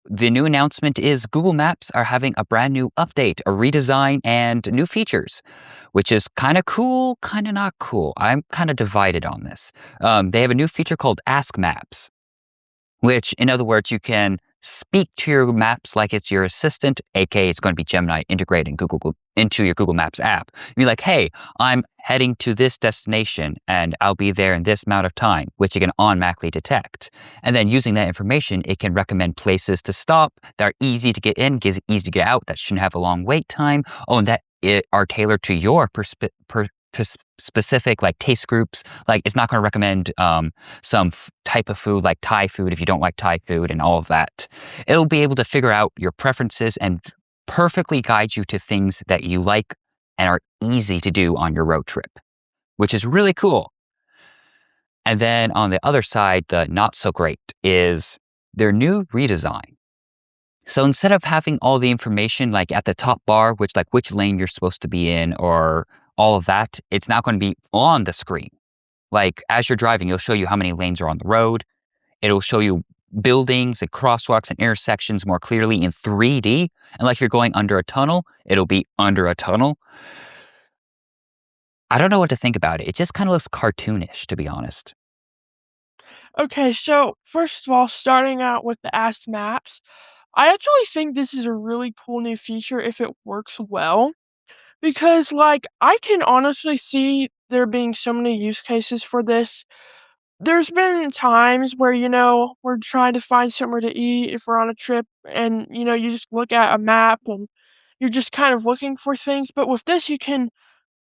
the new announcement is Google Maps are having a brand new update, a redesign, and new features, which is kind of cool, kind of not cool. I'm kind of divided on this. They have a new feature called Ask Maps, which, in other words, you can speak to your maps like it's your assistant, aka it's going to be Gemini integrated into your Google Maps app. You're like, hey, I'm heading to this destination and I'll be there in this amount of time, which it can automatically detect. And then using that information, it can recommend places to stop that are easy to get in, easy to get out, that shouldn't have a long wait time. Oh, and that are tailored to your specific like taste groups. Like it's not going to recommend some type of food like Thai food if you don't like Thai food and all of that. It'll be able to figure out your preferences and perfectly guide you to things that you like and are easy to do on your road trip, which is really cool. And then on the other side, the not so great is their new redesign. So instead of having all the information like at the top bar, which lane you're supposed to be in or all of that, it's now going to be on the screen. Like as you're driving, it'll show you how many lanes are on the road. It'll show you buildings and crosswalks and intersections more clearly in 3D. And like you're going under a tunnel, it'll be under a tunnel. I don't know what to think about it. It just kind of looks cartoonish, to be honest. Okay, so first of all, starting out with the Ask Maps, I actually think this is a really cool new feature if it works well. Because, like, I can honestly see there being so many use cases for this. There's been times where, we're trying to find somewhere to eat if we're on a trip and, you just look at a map and you're just kind of looking for things. But with this, you can,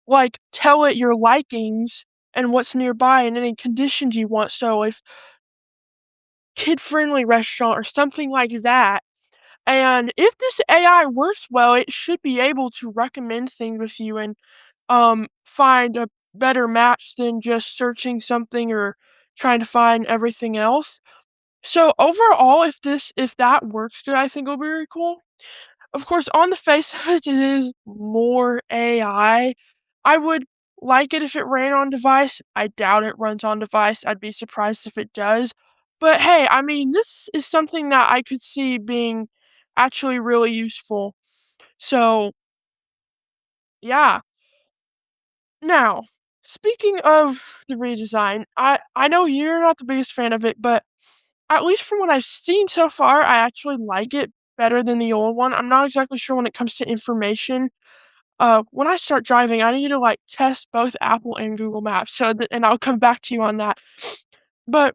like, tell it your likings and what's nearby and any conditions you want. So if kid-friendly restaurant or something like that. And if this AI works well, it should be able to recommend things with you and find a better match than just searching something or trying to find everything else. So overall, if that works good, I think it'll be really cool. Of course, on the face of it, it is more AI. I would like it if it ran on device. I doubt it runs on device. I'd be surprised if it does. But hey, I mean, this is something that I could see being actually really useful. So, yeah. Now, speaking of the redesign, I know you're not the biggest fan of it, but at least from what I've seen so far, I actually like it better than the old one. I'm not exactly sure when it comes to information. When I start driving, I need to like test both Apple and Google Maps, and I'll come back to you on that. But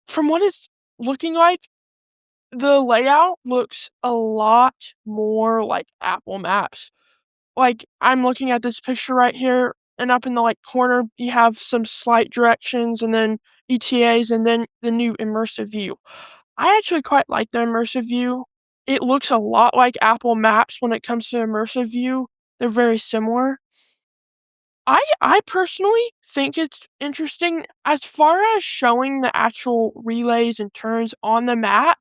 from what it's looking like, the layout looks a lot more like Apple Maps. Like, I'm looking at this picture right here, and up in the, like, corner, you have some slight directions and then ETAs and then the new immersive view. I actually quite like the immersive view. It looks a lot like Apple Maps when it comes to immersive view. They're very similar. I personally think it's interesting as far as showing the actual relays and turns on the map.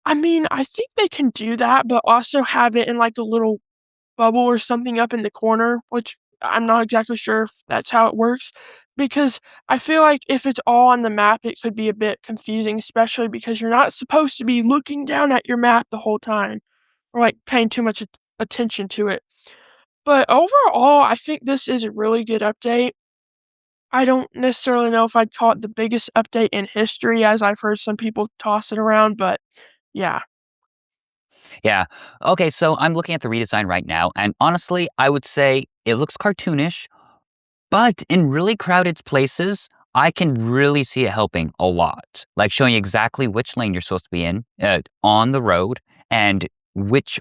I mean, I think they can do that, but also have it in, like, a little bubble or something up in the corner, which I'm not exactly sure if that's how it works, because I feel like if it's all on the map, it could be a bit confusing, especially because you're not supposed to be looking down at your map the whole time or, like, paying too much attention to it. But overall, I think this is a really good update. I don't necessarily know if I'd call it the biggest update in history, as I've heard some people toss it around, but yeah. Yeah. Okay, so I'm looking at the redesign right now, and honestly, I would say it looks cartoonish, but in really crowded places, I can really see it helping a lot. Like showing you exactly which lane you're supposed to be in on the road and which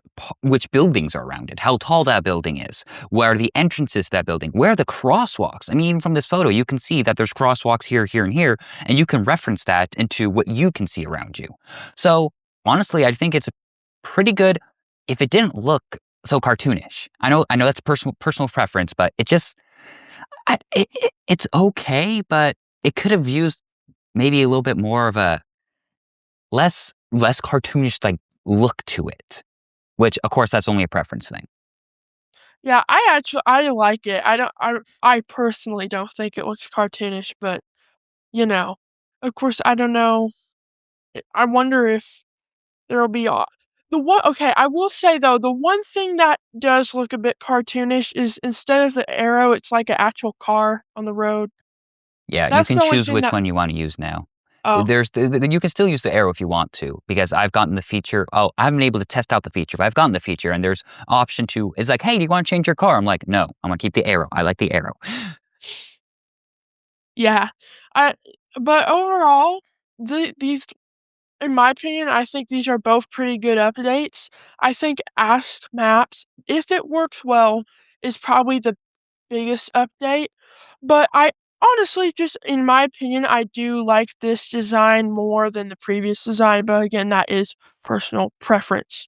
buildings are around it, how tall that building is, where are the entrances to that building, where are the crosswalks. I mean, even from this photo, you can see that there's crosswalks here, here, and here, and you can reference that into what you can see around you. So honestly, I think it's pretty good if it didn't look so cartoonish. I know that's personal preference, but it just it's okay, but it could have used maybe a little bit more of a less cartoonish, like, look to it, which, of course, that's only a preference thing. Yeah, I like it. I personally don't think it looks cartoonish, but, you know, of course, I don't know. I wonder if There'll be a the one okay, I will say though, the one thing that does look a bit cartoonish is instead of the arrow, it's like an actual car on the road. Yeah, you That's can the only choose thing which that one you wanna use now. oh, There's you can still use the arrow if you want to, because I've gotten the feature I haven't been able to test out the feature, but I've gotten the feature, and there's option to it's like, "Hey, do you wanna change your car?" I'm like, "No, I'm gonna keep the arrow. I like the arrow." yeah. I but overall, these in my opinion, I think these are both pretty good updates. I think Ask Maps, if it works well, is probably the biggest update, but I honestly, just in my opinion, I do like this design more than the previous design, but again, that is personal preference.